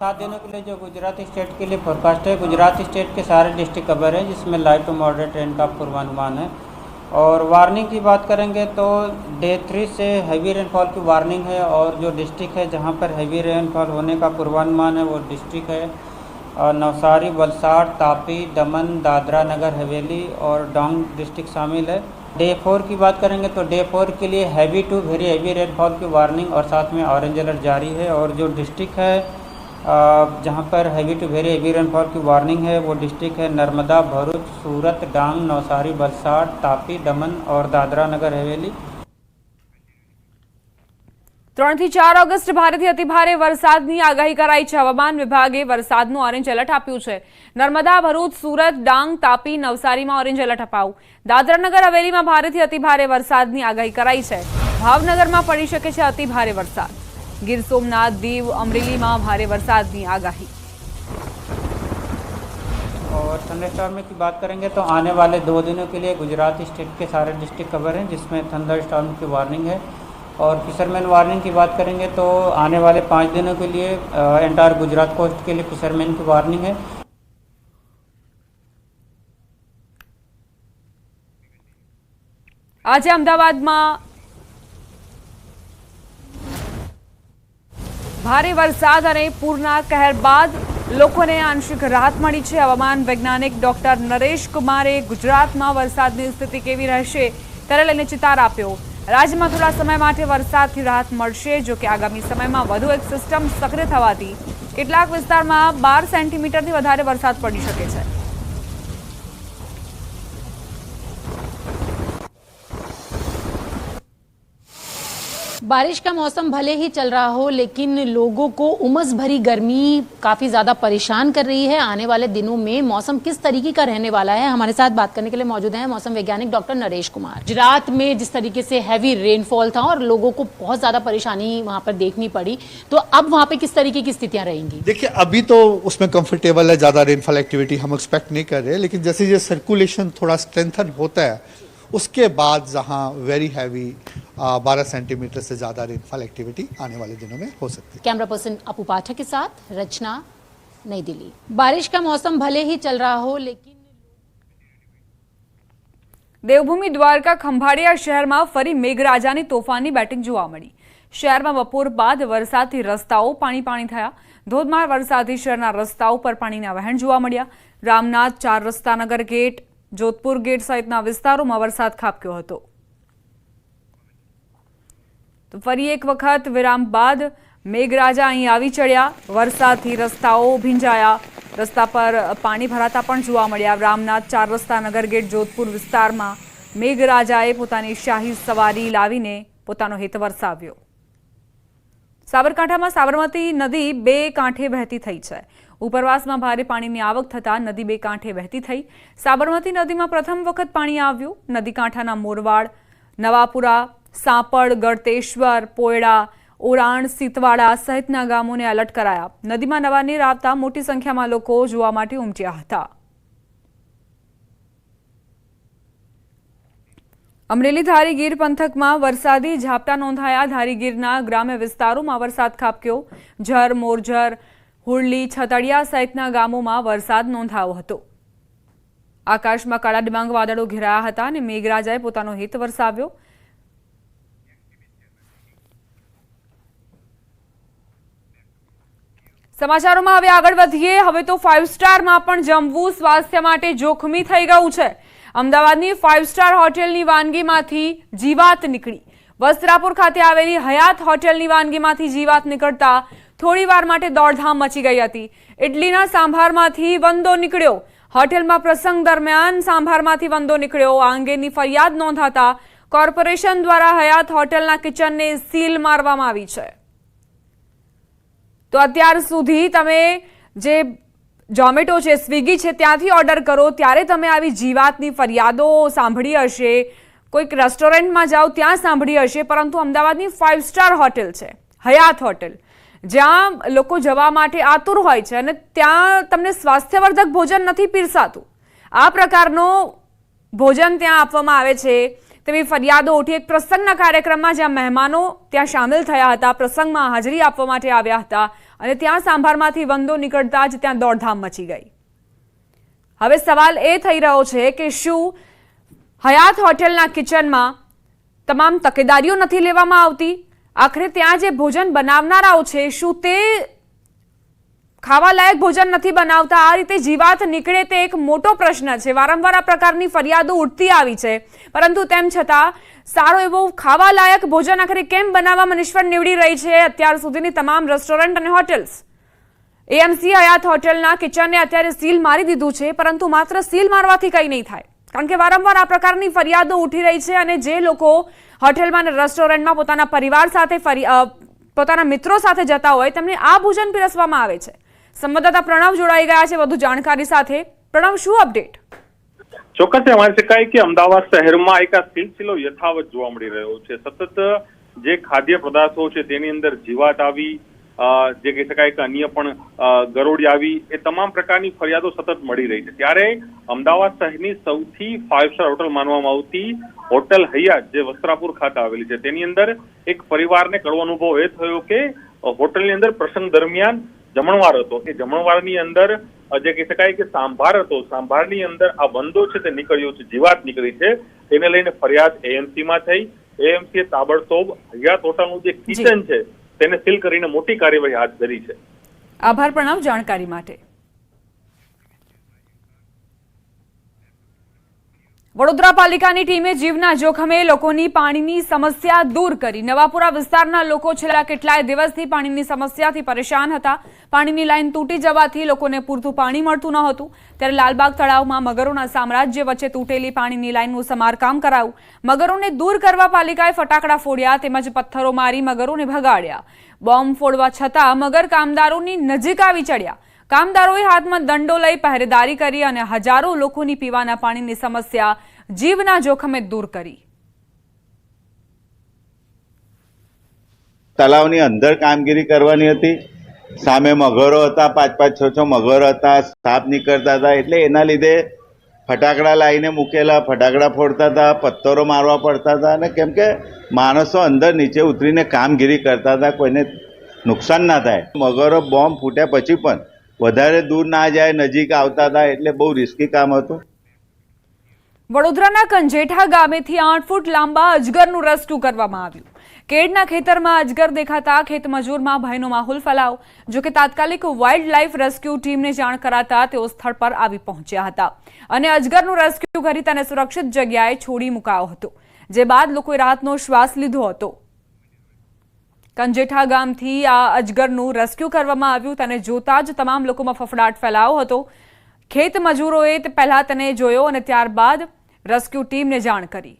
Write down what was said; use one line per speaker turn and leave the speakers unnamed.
7 दिनों के लिए जो गुजरात स्टेट के लिए फोरकास्ट है, गुजरात स्टेट के सारे डिस्ट्रिक्ट कवर है, जिसमें लाइट टू मॉडरेट रेन का पूर्वानुमान है। और वार्निंग की बात करेंगे तो डे 3 से हैवी रेनफॉल की वार्निंग है। और जो डिस्ट्रिक्ट है जहां पर हैवी रेनफॉल होने का पूर्वानुमान है वो डिस्ट्रिक्ट है नवसारी, वलसाड़, तापी, दमन, दादरा नगर हवेली और डांग डिस्ट्रिक्ट शामिल है। डे 4 की बात करेंगे तो डे 4 के लिए heavy to very heavy rainfall की वार्निंग और साथ में ऑरेंज अलर्ट जारी है। और जो डिस्ट्रिक्ट है जहां पर heavy to very heavy rainfall की वार्निंग है वो डिस्ट्रिक्ट है नर्मदा, भरूच, सूरत, डांग, नवसारी, वलसाड़, तापी, दमन और दादरा नगर हवेली।
3 થી 4 ઓગસ્ટ ભારેથી અતિભારે વરસાદની આગાહી કરાઈ છે। હવામાન વિભાગે વરસાદનું ઓરેન્જ એલર્ટ આપ્યું છે। નર્મદા, ભરૂચ, સુરત, ડાંગ, તાપી, નવસારીમાં ઓરેન્જ એલર્ટ અપાયું। દાદરાનગર હવેલીમાં ભારેથી અતિભારે વરસાદની આગાહી કરાઈ છે। ભાવનગરમાં પડી શકે છે અતિભારે વરસાદ। गिर सोमनाथ, दीव, अमरेली में भारे वरसाद की आगाही।
और थंडरस्टॉर्म की बात करेंगे तो आने वाले 2 दिनों के लिए गुजरात स्टेट के सारे डिस्ट्रिक्ट कवर हैं, जिसमें थंडरस्टॉर्म की वार्निंग है। और फिशरमैन वार्निंग की बात करेंगे तो आने वाले 5 दिनों के लिए एंटायर गुजरात कोस्ट के लिए फिशरमैन की वार्निंग है।
आज अमदावाद में भारे वरसाद और पूरना कहर बाद लोकोने आंशिक राहत मળી છે। हवामान वैज्ञानिक डॉक्टर नरेश कुमारे गुजरात में वरसादनी स्थिति केवी રહેશે तेरे लईने चितार आप्यो। राज्य में थोड़ा समय माटे वरसादथी राहत मळशे, जो कि आगामी समय में वधु एक सिस्टम सक्रिय थवाथी કેટલાક વિસ્તારમાં 12 સેન્ટીમીટરથી વધારે વરસાદ પડી શકે છે।
बारिश का मौसम भले ही चल रहा हो, लेकिन लोगों को उमस भरी गर्मी काफी ज्यादा परेशान कर रही है। आने वाले दिनों में मौसम किस तरीके का रहने वाला है, हमारे साथ बात करने के लिए मौजूद हैं मौसम वैज्ञानिक डॉक्टर नरेश कुमार। गुजरात में जिस तरीके से हैवी रेनफॉल था और लोगों को बहुत ज्यादा परेशानी वहां पर देखनी पड़ी, तो अब वहां पे किस तरीके की स्थितियां रहेंगी?
देखिए, अभी तो उसमें कंफर्टेबल है, ज्यादा रेनफॉल एक्टिविटी हम एक्सपेक्ट नहीं कर रहे, लेकिन जैसे ये सर्कुलेशन थोड़ा स्ट्रेंथन होता है उसके बाद जहां वेरी हैवी 12 सेंटीमीटर से ज्यादा रेनफॉल एक्टिविटी आने वाले दिनों में हो सकती है।
कैमरा पर्सन अपू पाठक के साथ रचना, नई दिल्ली। बारिश का मौसम भले ही चल रहा हो, लेकिन
देवभूमि द्वारका खंभाळिया शहर में फरी मेघराजानी तोफानी बैटिंग जोवा मळी। शहर में बपोर बाद वरसादथी रस्ताओ पाणी पाणी थया। धोधमार वरसादथी शहरना रस्ताओ पर पाणीना वहेण जोवा मळ्या। रामनाथ, 4 रस्ता, नगर गेट, जोधपुर गेट सहितना विस्तारों में वरसाद खाबक्यो हतो। तो फरी एक वखत विराम बाद मेघराजा अहीं आवी चढ़्या। वरसादथी रस्ताओ भींजाया, रस्ता पर पाणी भराता पण जोवा मळ्या। रामनाथ, 4 रस्ता, नगर गेट, जोधपुर विस्तार में मेघराजाए पोतानी शाही सवारी लावीने पोतानो हेत वरसाव्यो। साबरकांठा में साबरमती नदी 2 कांठे वहेती थई छे। उपरवास में भारे पानी की आवक थता नदी 2 कांठे वहेती थई। साबरमती नदी में प्रथम वखत पाणी आव्युं। नदी कांठाना मोरवाड़, नवापुरा, सांपड़, गळतेश्वर, पोयड़ा, ओराण, सीतवाड़ा सहितना गामोने अलर्ट कराया। नदी में नवा नीर आवता मोटी संख्या में लोको जोवा माटे उमट्या हता। अमरेली धारीगीर पंथक में वरसादी झापटा नोंधाया। धारीगीरना ग्राम्य विस्तारों में वरसाद खाबक्यो। झर, मोरझर, हुरली, छतड़िया सहितना गामों में वरसाद नोंधायो हतो। आकाश में काळा डिबांग वादळो घेराया हता अने मेघराजाए पोतानो हेत वरसाव्यो। समाचारों में हवे आगळ वधीए। हवे तो 5 स्टार में पण जमवू स्वास्थ्य माटे जोखमी थई गयुं छे। अमदावादनी 5 स्टार होटेलनी वानगीमांथी जीवात निकળી। वस्त्रापुर खाते आवेली हयात होटेलनी वानगीमांथी जीवात निकळता थोड़ी वार माटे दौड़धाम मची गई हती। इडलीना सांभारमांथी वंदो निकळ्यो। होटेलमां प्रसंग दरमियान सांभारमांथी वंदो निकळ्यो। आ अंगेनी फरियाद नोंधाता कोर्पोरेशन द्वारा हयात होटेलना किचनने सील मारवामां आवी छे। तो अत्यार सुधी तमे जे जोमेटो छे, स्विगी छे, त्यांथी ऑर्डर करो त्यारे तमे आवी जीवातनी फरियादो सांभळी हशे। कोईक रेस्टोरंटमां जाओ त्यां सांभळी हशे, परंतु अमदावादनी 5 स्टार होटेल छे हयात होटेल, જ્યાં લોકો જવા માટે આતુર હોય છે અને ત્યાં તમને સ્વાસ્થ્યવર્ધક ભોજન નથી પીરસાતું। આ પ્રકારનો ભોજન ત્યાં આપવામાં આવે છે તેવી ફરિયાદો ઉઠી। એક પ્રસંગના કાર્યક્રમમાં જ્યાં મહેમાનો ત્યાં સામેલ થયા હતા, પ્રસંગમાં હાજરી આપવા માટે આવ્યા હતા અને ત્યાં સાંભારમાંથી વંદો નીકળતા જ ત્યાં દોડધામ મચી ગઈ। હવે સવાલ એ થઈ રહ્યો છે કે શું હયાત હોટેલના કિચનમાં તમામ તકેદારીઓ નથી લેવામાં આવતી? આખરે ત્યાં જે ભોજન બનાવનારાઓ છે શું તે ખાવા લાયક ભોજન નથી બનાવતા? આ રીતે જીવાત નીકળે તે એક મોટો પ્રશ્ન છે। વારંવાર આ પ્રકારની ફરિયાદો ઉઠતી આવી છે, પરંતુ તેમ છતાં સારો એવો ખાવા લાયક ભોજન આખરે કેમ બનાવવામાં નિષ્ફળ નીવડી રહી છે અત્યાર સુધીની તમામ રેસ્ટોરન્ટ અને હોટેલ્સ? એએમસી હયાત હોટેલના કિચનને અત્યારે સીલ મારી દીધું છે, પરંતુ માત્ર સીલ મારવાથી કંઈ નહીં થાય, કારણ કે વારંવાર આ પ્રકારની ફરિયાદો ઉઠી રહી છે અને જે લોકો હોટેલમાં અને રેસ્ટોરન્ટમાં પોતાના પરિવાર સાથે પોતાના મિત્રો સાથે જતા હોય તેમને આ ભોજન પીરસવામાં આવે છે। સંવાદદાતા પ્રણવ જોડાઈ ગયા છે વધુ જાણકારી સાથે। પ્રણવ, શું અપડેટ?
ચોક્કસ માની શકાય કે અમદાવાદ શહેરમાં એક આ સિલસિલો યથાવત જોવા મળી રહ્યો છે। સતત જે ખાદ્ય પદાર્થો છે તેની અંદર જીવાત આવી, જે કહી શકાય કે અન્ય પણ ગરોળી આવી, એ તમામ પ્રકારની ફરિયાદો સતત મળી રહી છે। ત્યારે અમદાવાદ શહેરની સૌથી 5 સ્ટાર હોટલ માનવામાં આવતી હોટલ હયાત જે વસ્ત્રાપુર ખાતે આવેલી છે, તેની અંદર એક પરિવારને કડવો અનુભવ એ થયો કે હોટલની અંદર પ્રસંગ દરમિયાન જમણવાર હતો, એ જમણવારની અંદર જે કહી શકાય કે સાંભાર હતો, સાંભારની અંદર આ વંદો છે તે નીકળ્યો છે, જીવાત નીકળી છે। તેને લઈને ફરિયાદ એએમસીમાં થઈ। એએમસીએ તાબડતોબ હયાત હોટલનું જે કિચન છે તેને સીલ કરીને મોટી કાર્યવાહી હાથ ધરી છે।
આભાર પ્રણવ જાણકારી માટે। વડોદરા પાલિકાની ટીમે જીવના જોખમે લોકોની પાણીની સમસ્યા દૂર કરી। નવાપુરા વિસ્તારના લોકો છેલ્લા કેટલાય દિવસથી પાણીની સમસ્યાથી પરેશાન હતા। પાણીની લાઈન તૂટી જવાથી લોકોને પૂરતું પાણી મળતું ન હતું, ત્યારે લાલબાગ તળાવમાં મગરોના સામ્રાજ્ય વચ્ચે તૂટેલી પાણીની લાઈનનું સમારકામ કરાયું। મગરોને દૂર કરવા પાલિકાએ ફટાકડા ફોડ્યા તેમજ પથ્થરો મારી મગરોને ભગાડ્યા। બોમ્બ ફોડવા છતાં મગર કામદારોની નજીક આવી ચડ્યા। કામદારોએ હાથમાં દંડો લઈ પહેરેદારી કરી અને હજારો લોકોની પીવાના પાણીની સમસ્યા જીવના જોખમે દૂર કરી।
તળાવની અંદર કામગીરી કરવાની હતી, સામે મગરો હતા, 5-5, 6-6 મગરો હતા, સાપ નીકળતા હતા, એટલે એના લીધે ફટાકડા લાવીને મૂકેલા, ફટાકડા ફોડતા હતા, પથ્થરો મારવા પડતા હતા, અને કેમ કે માણસો અંદર નીચે ઉતરીને કામગીરી કરતા હતા, કોઈને નુકસાન ના થાય। મગરો બોમ્બ ફૂટ્યા પછી પણ વધારે દૂર ના જાય, નજીક આવતા હતા, એટલે બહુ રિસ્કી કામ હતું।
વડોદરાના કંજેઠા ગામેથી 8 ફૂટ લાંબા અજગરનું રેસ્ક્યુ કરવામાં આવ્યું। કેડના ખેતરમાં અજગર દેખાતા ખેતમજૂરમાં ભયનો માહોલ ફેલાયો। જો કે તાત્કાલિક વાઇલ્ડ લાઇફ રેસ્ક્યુ ટીમને જાણ કરાતા તેઓ સ્થળ પર આવી પહોંચ્યા હતા અને અજગરનું રેસ્ક્યુ કરી તેને સુરક્ષિત જગ્યાએ છોડી મુકાયો હતો, જે બાદ લોકોએ રાહતનો શ્વાસ લીધો હતો। કંજેઠા ગામથી આ અજગરનું રેસ્ક્યુ કરવામાં આવ્યું, તેને જોતા જ તમામ લોકોમાં ફફડાટ ફેલાયો હતો। ખેત મજૂરોએ પહેલા તેને જોયો અને ત્યારબાદ રેસ્ક્યુ ટીમને જાણ કરી।